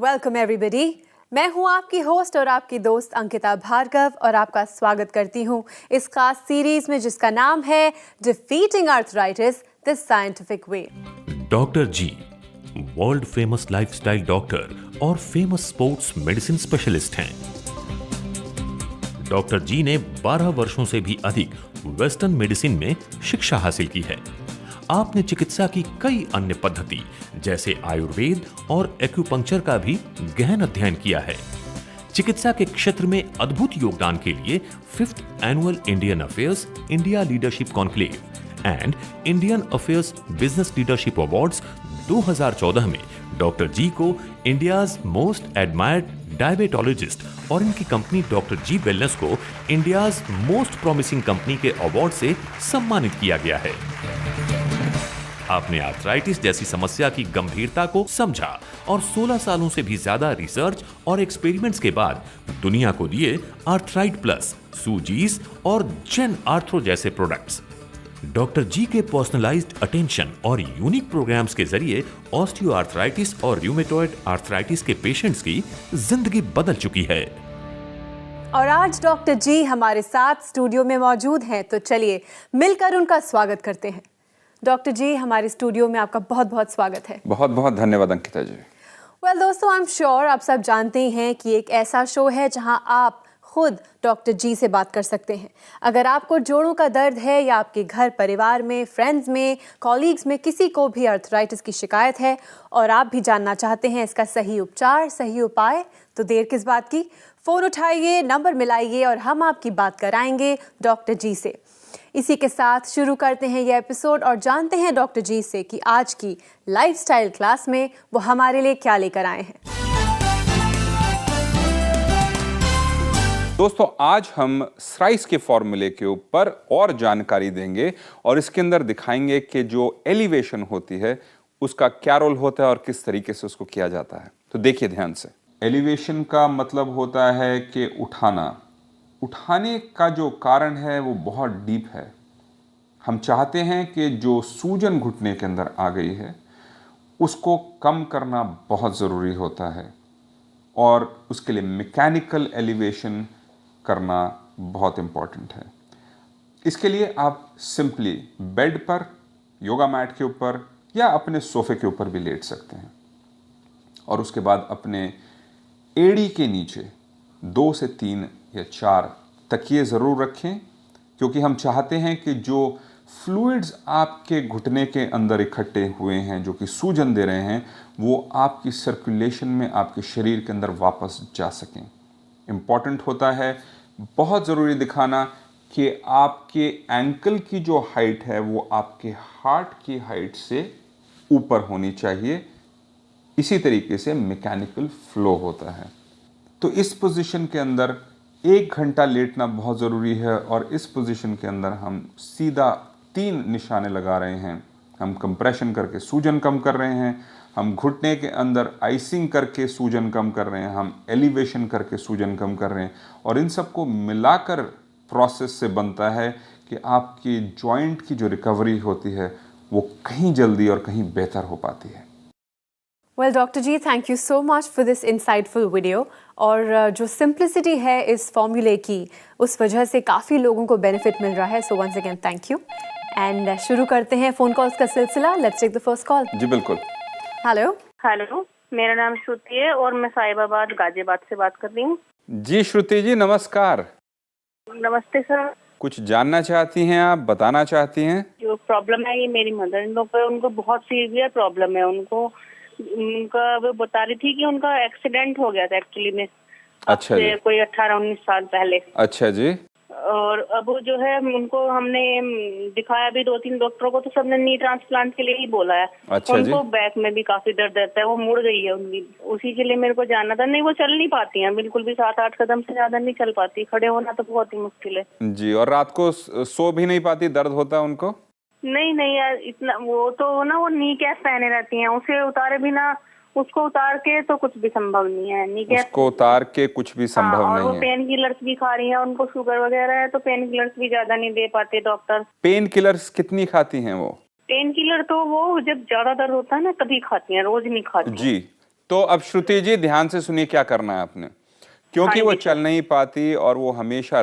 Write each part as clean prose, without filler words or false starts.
Welcome everybody. मैं हूं आपकी होस्ट और आपकी दोस्त अंकिता भार्गव और आपका स्वागत करती हूं इस खास सीरीज में जिसका नाम है defeating arthritis the scientific way. Doctor ji world famous lifestyle doctor और फेमस स्पोर्ट्स मेडिसिन स्पेशलिस्ट हैं। डॉक्टर जी ने 12 वर्षों से भी अधिक वेस्टर्न मेडिसिन में शिक्षा हासिल की है। आपने चिकित्सा की कई अन्य पद्धति जैसे आयुर्वेद और एक्यूपंक्चर का भी गहन अध्ययन किया है। चिकित्सा के क्षेत्र में अद्भुत योगदान के लिए 5th annual Indian affairs India leadership conclave and Indian affairs business leadership awards 2014 में डॉक्टर जी को इंडियाज मोस्ट एडमायर्ड डायबिटोलॉजिस्ट और इनकी कंपनी डॉक्टर जी वेलनेस को इंडियाज मोस्ट प्रॉमिसिंग कंपनी के अवार्ड से सम्मानित किया गया है। आपने आर्थराइटिस जैसी समस्या की गंभीरता को समझा और 16 सालों से भी ज्यादा रिसर्च और एक्सपेरिमेंट्स के बाद दुनिया को दिए आर्थराइट प्लस, सूजीज और जेन आर्थरो जैसे प्रोडक्ट्स। डॉक्टर जी के पर्सनलाइज्ड अटेंशन और यूनिक प्रोग्राम्स के जरिए ऑस्टियोआर्थराइटिस और रूमेटॉइड आर्थराइटिस के पेशेंट्स की जिंदगी बदल चुकी है। और आज डॉक्टर जी हमारे साथ स्टूडियो में मौजूद हैं, तो चलिए मिलकर उनका स्वागत करते हैं। डॉक्टर जी, हमारे स्टूडियो में आपका बहुत बहुत स्वागत है। बहुत बहुत धन्यवाद अंकिता जी। वेल दोस्तों, आई एम श्योर आप सब जानते ही हैं कि एक ऐसा शो है जहां आप खुद डॉक्टर जी से बात कर सकते हैं। अगर आपको जोड़ों का दर्द है या आपके घर परिवार में, फ्रेंड्स में, कॉलीग्स में किसी को भी आर्थराइटिस की शिकायत है और आप भी जानना चाहते हैं इसका सही उपचार, सही उपाय, तो देर किस बात की, फ़ोन उठाइए, नंबर मिलाइए और हम आपकी बात कराएंगे डॉक्टर जी से। इसी के साथ शुरू करते हैं ये एपिसोड और जानते हैं डॉक्टर जी से कि आज की लाइफस्टाइल क्लास में वो हमारे लिए क्या लेकर आए हैं। दोस्तों, आज हम स्राइस के फॉर्मूले के ऊपर और जानकारी देंगे और इसके अंदर दिखाएंगे कि जो एलिवेशन होती है उसका क्या रोल होता है और किस तरीके से उसको किया जाता है। तो देखिए ध्यान से। एलिवेशन का मतलब होता है कि उठाने का जो कारण है वो बहुत डीप है। हम चाहते हैं कि जो सूजन घुटने के अंदर आ गई है उसको कम करना बहुत ज़रूरी होता है और उसके लिए मैकेनिकल एलिवेशन करना बहुत इम्पॉर्टेंट है। इसके लिए आप सिंपली बेड पर, योगा मैट के ऊपर या अपने सोफे के ऊपर भी लेट सकते हैं और उसके बाद अपने एड़ी के नीचे 2 से 3 या 4 तकिए ज़रूर रखें, क्योंकि हम चाहते हैं कि जो फ्लूइड्स आपके घुटने के अंदर इकट्ठे हुए हैं, जो कि सूजन दे रहे हैं, वो आपकी सर्कुलेशन में आपके शरीर के अंदर वापस जा सकें। इम्पॉर्टेंट होता है, बहुत ज़रूरी दिखाना कि आपके एंकल की जो हाइट है वो आपके हार्ट की हाइट से ऊपर होनी चाहिए। इसी तरीके से मैकेनिकल फ्लो होता है। तो इस पोजीशन के अंदर 1 घंटा लेटना बहुत ज़रूरी है और इस पोजीशन के अंदर हम सीधा 3 निशाने लगा रहे हैं। हम कंप्रेशन करके सूजन कम कर रहे हैं, हम घुटने के अंदर आइसिंग करके सूजन कम कर रहे हैं, हम एलिवेशन करके सूजन कम कर रहे हैं और इन सबको मिलाकर प्रोसेस से बनता है कि आपकी जॉइंट की जो रिकवरी होती है वो कहीं जल्दी और कहीं बेहतर हो पाती है। Well doctor ji, thank you so much for this insightful video. और जो सिंप्लिसिटी है इस फॉर्मूले की, उस वजह से काफ़ी लोगों को बेनिफिट मिल रहा है। So once again thank you. And शुरू करते हैं फ़ोन कॉल्स का सिलसिला। Let's take the first call. जी बिल्कुल। हेलो हेलो, मेरा नाम श्रुति है और मैं साहिबाबाद गाजियाबाद से बात कर रही हूँ। जी श्रुति जी, नमस्कार। नमस्ते सर। कुछ जानना चाहती हैं आप, बताना चाहती हैं? जो प्रॉब्लम है ये मेरी मदर इन लॉ पे, उनको बहुत सीवियर प्रॉब्लम है। उनका वो बता रही थी कि उनका एक्सीडेंट हो गया था एक्चुअली में। अच्छा जी। कोई 18-19 साल पहले। अच्छा जी। और अब जो है उनको हमने दिखाया भी 2-3 डॉक्टरों को, तो सबने नी ट्रांसप्लांट के लिए ही बोला है। अच्छा उनको जी। बैक में भी काफी दर्द रहता है, वो मुड़ गई है उनकी। उसी के लिए मेरे को जानना था। नहीं, वो चल नहीं पाती हैं बिल्कुल भी, 7-8 कदम से ज्यादा नहीं चल पाती। खड़े होना तो बहुत ही मुश्किल है जी। और रात को सो भी नहीं पाती, दर्द होता है उनको? नहीं यार, इतना वो तो ना, वो नी कैप पहने रहती हैं, उसे उतारे बिना, उसको उतार के तो कुछ भी संभव नहीं है। नी कैप उसको उतार के कुछ भी संभव और नहीं वो है। पेन किलर्स भी खा रही हैं, उनको शुगर वगैरह है तो पेन किलर्स भी ज्यादा नहीं दे पाते डॉक्टर। पेन किलर्स कितनी खाती हैं वो? पेन किलर तो वो जब ज्यादा दर्द होता है ना तभी खाती हैं, रोज नहीं खाती। जी। तो अब श्रुति जी ध्यान से सुनिए क्या करना है आपने, क्योंकि वो चल नहीं पाती और वो हमेशा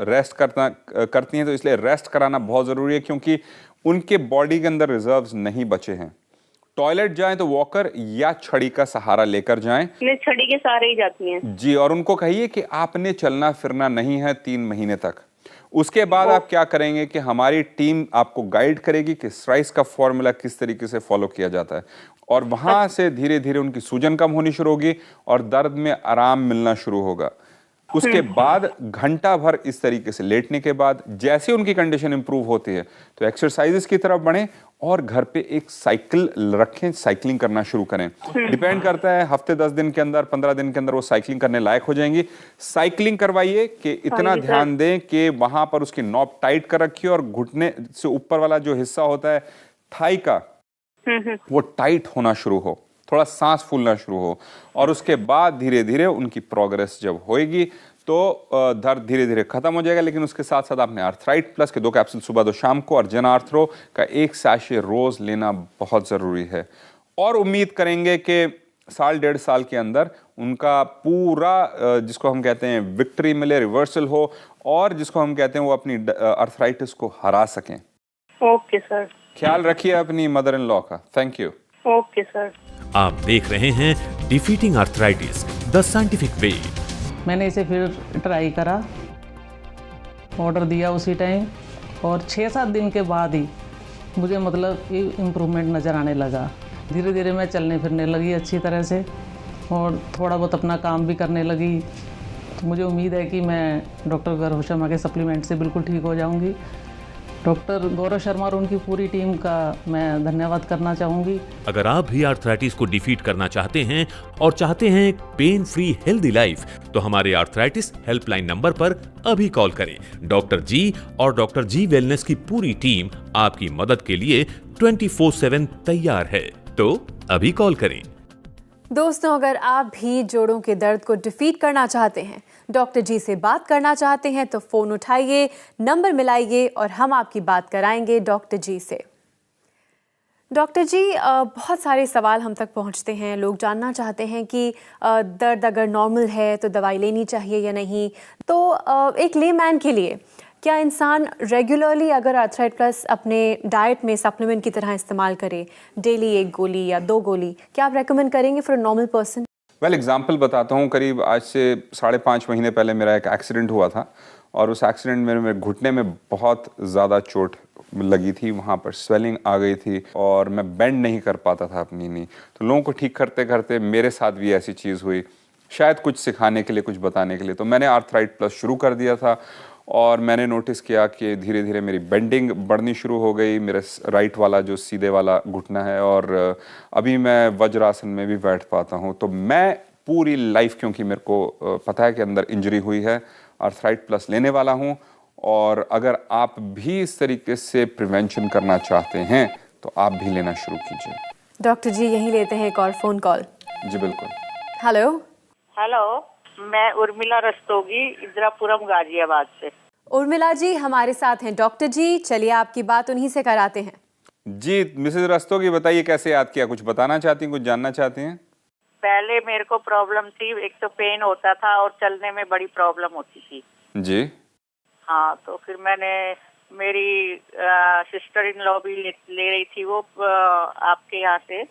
रेस्ट करती हैं, तो इसलिए रेस्ट कराना बहुत जरूरी है, क्योंकि उनके बॉडी के अंदर रिजर्व्स नहीं बचे हैं। टॉयलेट जाएं तो वॉकर या छड़ी का सहारा लेकर जाएं। छड़ी के सहारे ही जाती हैं जी, और उनको कहिए कि आपने चलना फिरना नहीं है 3 महीने तक। उसके बाद आप क्या करेंगे कि हमारी टीम आपको गाइड करेगी कि स्ट्राइस का फॉर्मूला किस तरीके से फॉलो किया जाता है, और वहां से धीरे धीरे उनकी सूजन कम होनी शुरू होगी और दर्द में आराम मिलना शुरू होगा। उसके बाद घंटा भर इस तरीके से लेटने के बाद जैसे उनकी कंडीशन इंप्रूव होती है तो एक्सरसाइजेस की तरफ बढ़ें और घर पे एक साइकिल रखें, साइकिलिंग करना शुरू करें। डिपेंड करता है, हफ्ते 10 दिन के अंदर 15 दिन के अंदर वो साइकिलिंग करने लायक हो जाएंगी। साइकिलिंग करवाइए कि इतना ध्यान दें कि वहां पर उसकी नॉब टाइट कर रखिए और घुटने से ऊपर वाला जो हिस्सा होता है थाई का वो टाइट होना शुरू हो, थोड़ा सांस फूलना शुरू हो, और उसके बाद धीरे धीरे उनकी प्रोग्रेस जब होएगी तो दर्द धीरे धीरे खत्म हो जाएगा। लेकिन उसके साथ साथ आपने आर्थराइट प्लस के 2 कैप्सूल सुबह 2 शाम को और जन आर्थरो का 1 सैशे रोज लेना बहुत जरूरी है। और उम्मीद करेंगे कि 1.5 साल के अंदर उनका पूरा जिसको हम कहते हैं विक्ट्री मिले, रिवर्सल हो, और जिसको हम कहते हैं वो अपनी आर्थराइटिस को हरा सकें। Okay sir. ख्याल रखिए अपनी मदर इन लॉ का। Thank you. Okay sir. आप देख रहे हैं डिफीटिंग आर्थराइटिस द साइंटिफिक वे। मैंने इसे फिर ट्राई करा, ऑर्डर दिया उसी टाइम, और 6-7 दिन के बाद ही मुझे मतलब इम्प्रूवमेंट नज़र आने लगा। धीरे धीरे मैं चलने फिरने लगी अच्छी तरह से और थोड़ा बहुत अपना काम भी करने लगी। तो मुझे उम्मीद है कि मैं डॉक्टर गौरव शर्मा के सप्लीमेंट से बिल्कुल ठीक हो जाऊंगी। डॉक्टर गौरव शर्मा और उनकी पूरी टीम का मैं धन्यवाद करना चाहूँगी। अगर आप भी आर्थराइटिस को डिफीट करना चाहते हैं और चाहते हैं पेन फ्री हेल्दी लाइफ, तो हमारे आर्थराइटिस हेल्पलाइन नंबर पर अभी कॉल करें। डॉक्टर जी और डॉक्टर जी वेलनेस की पूरी टीम आपकी मदद के लिए 24/7 तैयार है, तो अभी कॉल करें। दोस्तों, अगर आप भी जोड़ों के दर्द को डिफीट करना चाहते हैं, डॉक्टर जी से बात करना चाहते हैं, तो फ़ोन उठाइए, नंबर मिलाइए और हम आपकी बात कराएंगे डॉक्टर जी से। डॉक्टर जी, बहुत सारे सवाल हम तक पहुंचते हैं। लोग जानना चाहते हैं कि दर्द अगर नॉर्मल है तो दवाई लेनी चाहिए या नहीं। तो एक लेमैन के लिए क्या इंसान रेगुलरली अगर आर्थराइट प्लस अपने डाइट में सप्लीमेंट की तरह इस्तेमाल करे, डेली 1 गोली या 2 गोली, क्या आप रेकमेंड करेंगे for a normal person? Well, example बताता हूँ। करीब आज से 5.5 महीने पहले मेरा एक एक्सीडेंट हुआ था, और उस एक्सीडेंट में मेरे घुटने में बहुत ज़्यादा चोट लगी थी, वहाँ पर स्वेलिंग आ गई थी और मैं बेंड नहीं कर पाता था अपनी नी। तो लोगों को ठीक करते करते मेरे साथ भी ऐसी चीज़ हुई, शायद कुछ सिखाने के लिए, कुछ बताने के लिए। तो मैंने आर्थराइट प्लस शुरू कर दिया था और मैंने नोटिस किया कि धीरे धीरे मेरी बेंडिंग बढ़नी शुरू हो गई, मेरे राइट वाला जो सीधे वाला घुटना है, और अभी मैं वज्रासन में भी बैठ पाता हूँ। तो मैं पूरी लाइफ, क्योंकि मेरे को पता है कि अंदर इंजरी हुई है, आर्थराइट प्लस लेने वाला हूँ। और अगर आप भी इस तरीके से प्रिवेंशन करना चाहते हैं तो आप भी लेना शुरू कीजिए। डॉक्टर जी, यहीं लेते हैं एक और फ़ोन कॉल। जी बिल्कुल। हेलो। हेलो, मैं उर्मिला रस्तोगी, इंदिरापुरम गाजियाबाद से। उर्मिला जी हमारे साथ हैं। डॉक्टर जी, चलिए आपकी बात उन्हीं से कराते हैं। जी मिसेज रस्तोगी, बताइए कैसे याद किया, कुछ बताना चाहती हैं, कुछ जानना चाहती हैं? पहले मेरे को प्रॉब्लम थी, एक तो पेन होता था और चलने में बड़ी प्रॉब्लम होती थी। जी हाँ, तो फिर मैंने, मेरी सिस्टर इन लॉ भी ले रही थी वो आपके यहाँ से,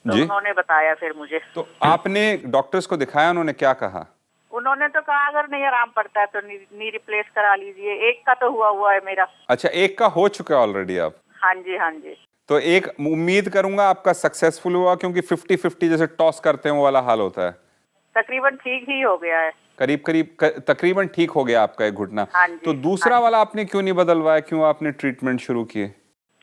तो जी उन्होंने बताया फिर मुझे। तो आपने डॉक्टर्स को दिखाया, उन्होंने क्या कहा? उन्होंने तो कहा अगर नहीं आराम पड़ता है तो नी रिप्लेस करा लीजिए। एक का तो हुआ है मेरा। अच्छा, एक का हो चुका है ऑलरेडी आप? हाँ जी, हाँ जी। तो एक उम्मीद करूंगा आपका सक्सेसफुल हुआ, क्योंकि 50-50 जैसे टॉस करते हैं वो वाला हाल होता है। तकरीबन ठीक ही हो गया है। तकरीबन ठीक हो गया आपका एक घुटना। हाँ जी, तो दूसरा वाला आपने क्यों नहीं बदलवाया, क्यों आपने ट्रीटमेंट शुरू किए?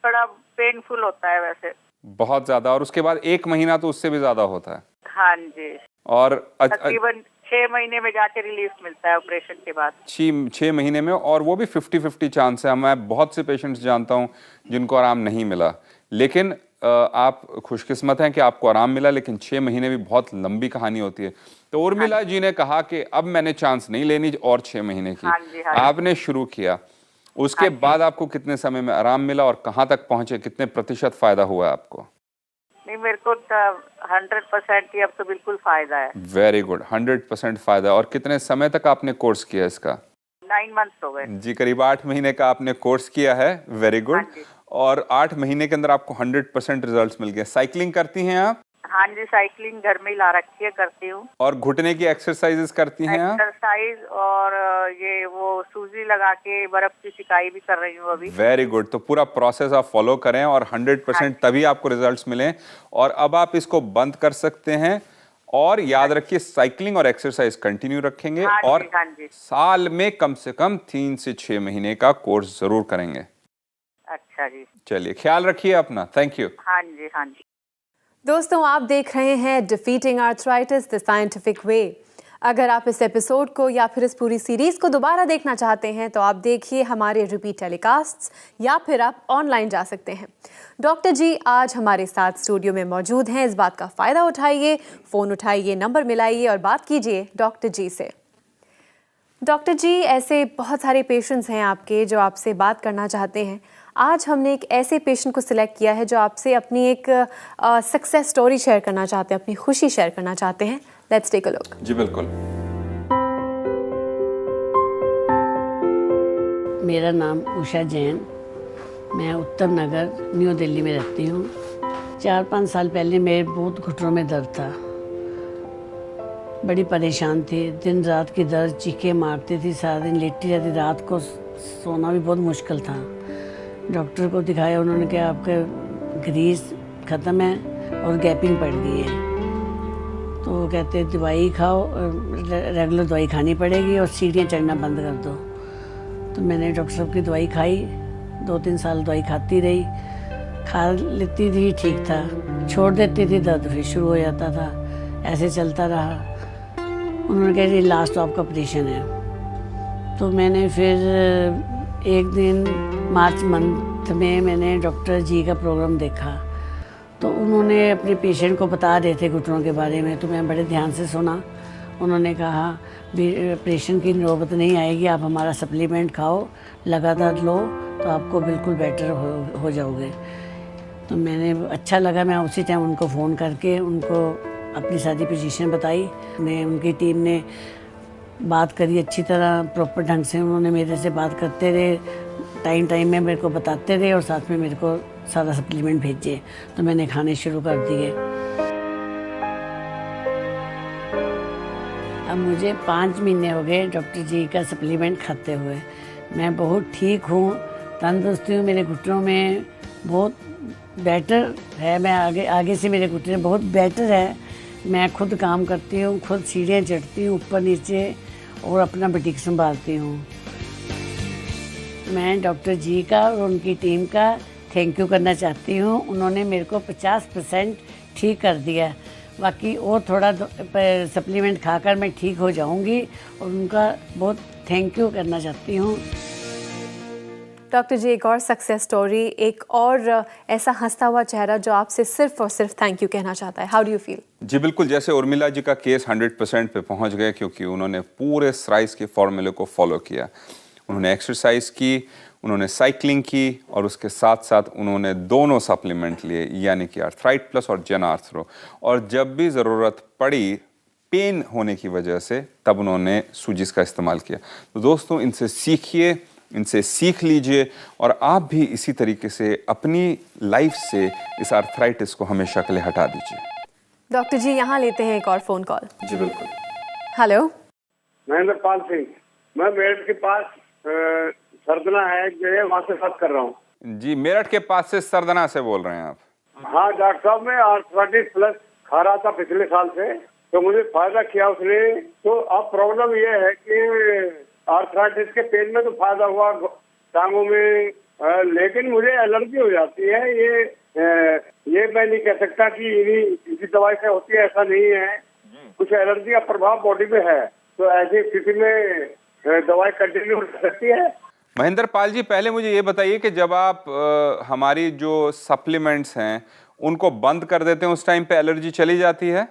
थोड़ा पेनफुल होता है वैसे बहुत ज्यादा, और उसके बाद 1 महीना तो उससे भी ज्यादा होता है। हाँ जी। और तकरीबन 6 महीने में जाके रिलीफ मिलता है ऑपरेशन के बाद। 6 महीने में, और वो भी 50-50 चांस है। मैं बहुत से पेशेंट्स जानता हूँ जिनको आराम नहीं मिला, लेकिन आप खुशकिस्मत हैं कि आपको आराम मिला, लेकिन 6 महीने भी बहुत लंबी कहानी होती है। तो उर्मिला जी ने कहा कि अब मैंने चांस नहीं लेनी और 6 महीने की। हाँ जी, हाँ जी। आपने शुरू किया, उसके बाद आपको कितने समय में आराम मिला और कहाँ तक पहुंचे, कितने प्रतिशत फायदा हुआ आपको? नहीं, मेरे को 100% ही अब तो बिल्कुल फायदा है। वेरी गुड, 100% फायदा। और कितने समय तक आपने कोर्स किया इसका? 9 मंथ्स हो गए जी, करीब 8 महीने का आपने कोर्स किया है। Very good. और 8 महीने के अंदर आपको 100% रिजल्ट्स मिल गए। साइकिलिंग करती हैं आप? हाँ जी, साइकिलिंग घर में ही ला रखी है, करती हूँ। और घुटने की एक्सरसाइजेस करती हैं आप? एक्सरसाइज और ये वो सूजी लगा के बर्फ की सिकाई भी कर रही हूँ अभी। Very good. तो पूरा प्रोसेस आप फॉलो करें और 100% तभी आपको रिजल्ट्स मिलें। और अब आप इसको बंद कर सकते हैं। और याद रखिए, साइकिलिंग और एक्सरसाइज कंटिन्यू रखेंगे। हाँ और जी, हाँ जी। साल में कम से कम 3 से 6 महीने का कोर्स जरूर करेंगे। अच्छा जी। चलिए, ख्याल रखिए अपना। Thank you. हाँ जी, हाँ जी। दोस्तों, आप देख रहे हैं डिफीटिंग आर्थराइटिस द साइंटिफिक वे। अगर आप इस एपिसोड को या फिर इस पूरी सीरीज को दोबारा देखना चाहते हैं तो आप देखिए हमारे रिपीट टेलीकास्ट्स, या फिर आप ऑनलाइन जा सकते हैं। डॉक्टर जी आज हमारे साथ स्टूडियो में मौजूद हैं। इस बात का फ़ायदा उठाइए, फ़ोन उठाइए, नंबर मिलाइए और बात कीजिए डॉक्टर जी से। डॉक्टर जी, ऐसे बहुत सारे पेशेंट्स हैं आपके जो आपसे बात करना चाहते हैं। आज हमने एक ऐसे पेशेंट को सिलेक्ट किया है जो आपसे अपनी एक सक्सेस स्टोरी शेयर करना चाहते हैं, अपनी खुशी शेयर करना चाहते हैं। Let's take a look. जी बिल्कुल। मेरा नाम उषा जैन, मैं उत्तम नगर न्यू दिल्ली में रहती हूँ। 4-5 साल पहले मेरे बहुत घुटनों में दर्द था, बड़ी परेशान थी। दिन रात की दर्द, चीखें मारती थी, सारा दिन लेटी रहती, रात को सोना भी बहुत मुश्किल था। डॉक्टर को दिखाया, उन्होंने कहा आपका ग्रीस ख़त्म है और गैपिंग पड़ गई है। तो वो कहते दवाई खाओ, रेगुलर दवाई खानी पड़ेगी और सीढ़ियाँ चढ़ना बंद कर दो। तो मैंने डॉक्टर साहब की दवाई खाई, 2-3 साल दवाई खाती रही, खा लेती थी, ठीक था, छोड़ देती थी, दर्द फिर शुरू हो जाता था, ऐसे चलता रहा। उन्होंने कहा ये लास्ट आपका ऑपरेशन है। तो मैंने फिर एक दिन मार्च मंथ में मैंने डॉक्टर जी का प्रोग्राम देखा, तो उन्होंने अपने पेशेंट को बता रहे थे घुटनों के बारे में, तो मैं बड़े ध्यान से सुना। उन्होंने कहा ऑपरेशन की नौबत नहीं आएगी, आप हमारा सप्लीमेंट खाओ, लगातार लो तो आपको बिल्कुल बेटर हो जाओगे। तो मैंने अच्छा लगा, मैं उसी टाइम उनको फ़ोन करके उनको अपनी सारी पोजीशन बताई। उनकी टीम ने बात करी अच्छी तरह, प्रॉपर ढंग से उन्होंने मेरे से बात करते रहे, टाइम में मेरे को बताते रहे और साथ में मेरे को सारा सप्लीमेंट भेजे। तो मैंने खाने शुरू कर दिए। अब मुझे 5 महीने हो गए डॉक्टर जी का सप्लीमेंट खाते हुए। मैं बहुत ठीक हूँ, तंदुरुस्ती हूँ, मेरे घुटनों में बहुत बेटर है। मैं आगे से मेरे घुटने बहुत बेटर है। मैं खुद काम करती हूँ, खुद सीढ़ियाँ चढ़ती हूँ ऊपर नीचे और अपना बुटीक संभालती हूँ। मैं डॉक्टर जी का और उनकी टीम का थैंक यू करना चाहती हूँ। उन्होंने मेरे को 50% ठीक कर दिया। बाकी और थोड़ा सप्लीमेंट खाकर मैं ठीक हो जाऊँगी और उनका बहुत थैंक यू करना चाहती हूँ। डॉक्टर जी, एक और सक्सेस स्टोरी, एक और ऐसा हंसता हुआ चेहरा जो आपसे सिर्फ और सिर्फ थैंक यू कहना चाहता है। How do you feel? जी बिल्कुल, जैसे उर्मिला जी का केस 100% पे पहुंच गया, क्योंकि उन्होंने पूरे स्राइस के फॉर्मूले को फॉलो किया। उन्होंने एक्सरसाइज की, उन्होंने साइकिलिंग की और उसके साथ साथ उन्होंने दोनों सप्लीमेंट लिए, यानी कि आर्थराइट प्लस और जेन आर्थरो। और जब भी ज़रूरत पड़ी पेन होने की वजह से, तब उन्होंने सूजिस का इस्तेमाल किया। तो दोस्तों, इनसे सीखिए, इनसे सीख लीजिए और आप भी इसी तरीके से अपनी लाइफ से इस आर्थराइटिस को हमेशा के लिए हटा दीजिए। डॉक्टर जी, यहाँ लेते हैं एक और फ़ोन कॉल। जी बिल्कुल। हेलो। महेंद्र पाल सिंह, मैं मेरठ के पास सरदना है जो है, वहाँ से बात कर रहा हूँ। जी, मेरठ के पास से सरदना से बोल रहे हैं आप? हाँ डॉक्टर साहब, मैं आर्थराइटिस प्लस खा रहा था पिछले साल से, तो मुझे फायदा किया उसने। तो अब प्रॉब्लम ये है कि आर्थराइटिस के पेन में तो फायदा हुआ टांगों में, लेकिन मुझे एलर्जी हो जाती है। ये मैं नहीं कह सकता कि इसी दवाई से होती है, ऐसा नहीं है। कुछ एलर्जी का प्रभाव बॉडी में है, तो ऐसी स्थिति में दवाई कंटिन्यू हो सकती है। महेंद्र पाल जी, पहले मुझे ये बताइए कि जब आप हमारी जो सप्लीमेंट्स हैं उनको बंद कर देते हैं, उस टाइम पे एलर्जी चली जाती है?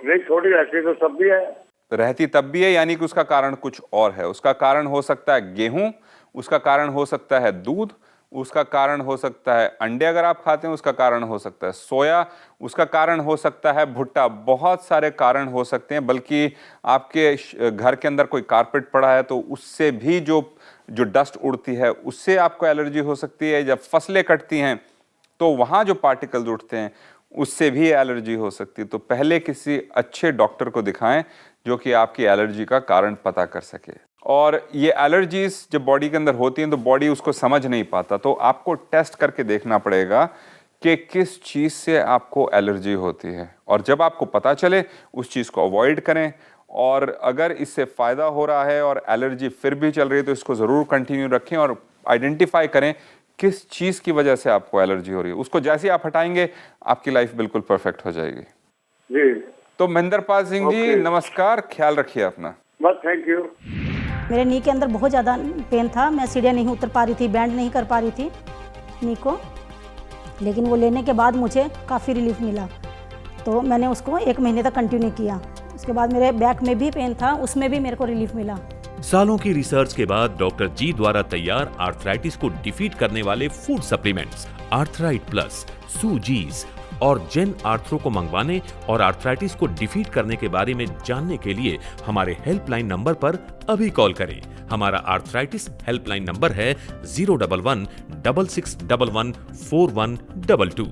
नहीं, छोटी रहती तो सब भी है। तो रहती तब भी है, यानी कि उसका कारण कुछ और है। उसका कारण हो सकता है गेहूं, उसका कारण हो सकता है दूध, उसका कारण हो सकता है अंडे अगर आप खाते हैं उसका कारण हो सकता है सोया, उसका कारण हो सकता है भुट्टा, बहुत सारे कारण हो सकते हैं। बल्कि आपके घर के अंदर कोई कारपेट पड़ा है तो उससे भी जो डस्ट उड़ती है उससे आपको एलर्जी हो सकती है। जब फसलें कटती हैं तो वहाँ जो पार्टिकल्स उठते हैं उससे भी एलर्जी हो सकती है। तो पहले किसी अच्छे डॉक्टर को दिखाएं जो कि आपकी एलर्जी का कारण पता कर सके। और ये एलर्जीज जब बॉडी के अंदर होती हैं तो बॉडी उसको समझ नहीं पाता, तो आपको टेस्ट करके देखना पड़ेगा कि किस चीज़ से आपको एलर्जी होती है। और जब आपको पता चले उस चीज़ को अवॉइड करें, और अगर इससे फ़ायदा हो रहा है और एलर्जी फिर भी चल रही है तो इसको ज़रूर कंटिन्यू रखें और आइडेंटिफाई करें किस चीज़ की वजह से आपको एलर्जी हो रही है। उसको जैसे आप हटाएंगे आपकी लाइफ बिल्कुल परफेक्ट हो जाएगी। जी तो महेंद्रपाल सिंह जी नमस्कार, ख्याल रखिए अपना। बस थैंक यू। मेरे नी के अंदर बहुत ज़्यादा पेन था, मैं सीढ़ियाँ नहीं उतर पा रही थी, बैंड नहीं कर पा रही थी नी को, लेकिन वो लेने के बाद मुझे काफ़ी रिलीफ मिला। तो मैंने उसको 1 महीने तक कंटिन्यू किया। उसके बाद मेरे बैक में भी पेन था, उसमें भी मेरे को रिलीफ मिला। सालों की रिसर्च के बाद डॉक्टर जी द्वारा तैयार आर्थराइटिस को डिफीट करने वाले फूड सप्लीमेंट्स आर्थराइट प्लस, सूजीज और जेन आर्थ्रो को मंगवाने और आर्थराइटिस को डिफीट करने के बारे में जानने के लिए हमारे हेल्पलाइन नंबर पर अभी कॉल करें। हमारा आर्थराइटिस हेल्पलाइन नंबर है 011-6611-4122।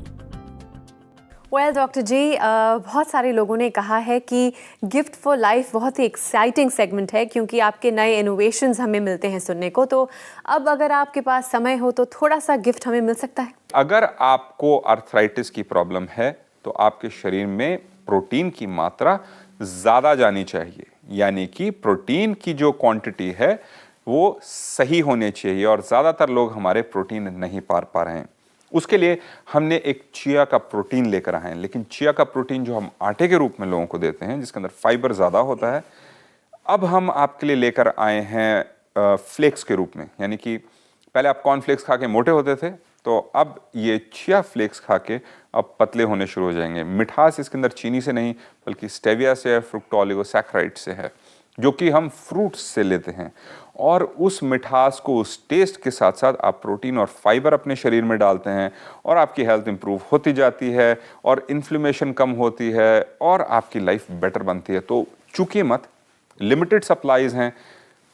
वेल डॉक्टर जी, बहुत सारे लोगों ने कहा है कि गिफ्ट फॉर लाइफ बहुत ही एक्साइटिंग सेगमेंट है क्योंकि आपके नए इनोवेशंस हमें मिलते हैं सुनने को। तो अब अगर आपके पास समय हो तो थोड़ा सा गिफ्ट हमें मिल सकता है? अगर आपको आर्थराइटिस की प्रॉब्लम है तो आपके शरीर में प्रोटीन की मात्रा ज़्यादा जानी चाहिए, यानी कि प्रोटीन की जो क्वांटिटी है वो सही होनी चाहिए, और ज़्यादातर लोग हमारे प्रोटीन नहीं पा रहे हैं। उसके लिए हमने एक चिया का प्रोटीन लेकर आए हैं, लेकिन चिया का प्रोटीन जो हम आटे के रूप में लोगों को देते हैं जिसके अंदर फाइबर ज़्यादा होता है, अब हम आपके लिए लेकर आए हैं फ्लेक्स के रूप में। यानी कि पहले आप कॉर्नफ्लेक्स खा के मोटे होते थे, तो अब ये चिया फ्लेक्स खा के अब पतले होने शुरू हो जाएंगे। मिठास इसके अंदर चीनी से नहीं बल्कि स्टेविया से है, फ्रुक्टोलिगोसैकेराइड से है, जो कि हम फ्रूट्स से लेते हैं। और उस मिठास को, उस टेस्ट के साथ साथ आप प्रोटीन और फाइबर अपने शरीर में डालते हैं और आपकी हेल्थ इंप्रूव होती जाती है और इन्फ्लेमेशन कम होती है और आपकी लाइफ बेटर बनती है। तो चूकिए मत, लिमिटेड सप्लाईज हैं।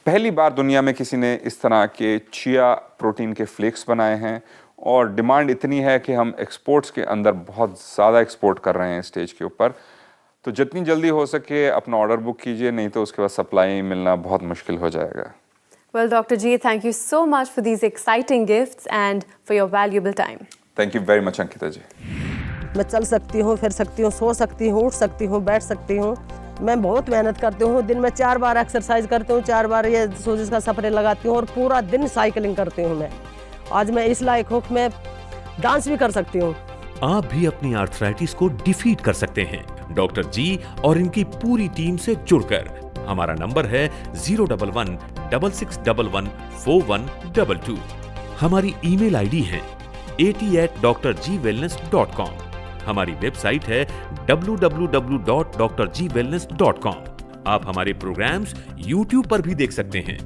पहली बार दुनिया में किसी ने इस तरह के चिया प्रोटीन के फ्लेक्स बनाए हैं और डिमांड इतनी है कि हम एक्सपोर्ट्स के अंदर बहुत ज़्यादा एक्सपोर्ट कर रहे हैं स्टेज के ऊपर। तो जितनी जल्दी हो सके अपना ऑर्डर बुक कीजिए, नहीं तो उसके बाद सप्लाई मिलना बहुत मुश्किल हो जाएगा। Well, Dr. G, thank you so much for these exciting gifts and for your valuable time. Thank you very much, Ankita जी। मैं चल सकती हूँ, फिर सकती हूँ, सो सकती हूँ, उठ सकती हूँ, बैठ सकती हूँ। मैं बहुत मेहनत करती हूँ, दिन में 4 बार एक्सरसाइज करती हूँ, 4 बार ये सूजी का स्प्रे लगाती हूँ और पूरा दिन साइकिलिंग करती हूँ। मैं आज मैं इस लायक हूँ कि मैं डांस भी कर सकती हूँ। आप भी अपनी आर्थराइटिस को डिफीट कर सकते हैं डॉक्टर जी और इनकी पूरी टीम से जुड़कर। हमारा नंबर है 011-6611-4122। हमारी ईमेल आईडी है 80@drgwellness.com। हमारी वेबसाइट है www.drgwellness.com। आप हमारे प्रोग्राम्स YouTube पर भी देख सकते हैं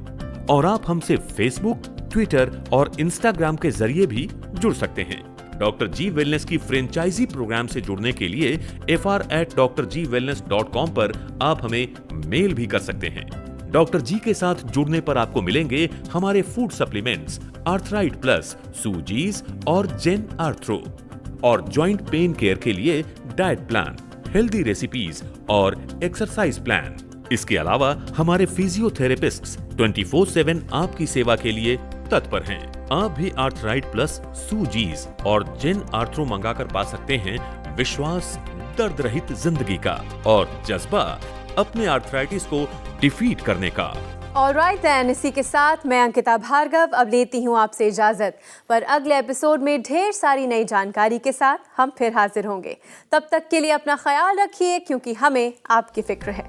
और आप हमसे फेसबुक, ट्विटर और इंस्टाग्राम के जरिए भी जुड़ सकते हैं। डॉक्टर जी वेलनेस की फ्रेंचाइजी प्रोग्राम से जुड़ने के लिए fr@drgwellness.com पर आप हमें मेल भी कर सकते हैं। डॉक्टर जी के साथ जुड़ने पर आपको मिलेंगे हमारे फूड सप्लीमेंट्स आर्थराइट प्लस, सूजीज और जेन आर्थ्रो, और जॉइंट पेन केयर के लिए डाइट प्लान, हेल्दी रेसिपीज और एक्सरसाइज प्लान। इसके अलावा हमारे फिजियोथेरेपिस्ट्स 24/7 आपकी सेवा के लिए तत्पर हैं। आप भी आर्थराइट प्लस, सूजीज और जेन आर्थ्रो मंगाकर पा सकते हैं विश्वास, दर्द रहित जिंदगी का और जज्बा अपने आर्थराइटिस को डिफीट करने का। ऑलराइट देन, इसी के साथ मैं अंकिता भार्गव अब लेती हूँ आपसे इजाजत। पर अगले एपिसोड में ढेर सारी नई जानकारी के साथ हम फिर हाजिर होंगे। तब तक के लिए अपना ख्याल रखिए क्योंकि हमें आपकी फिक्र है।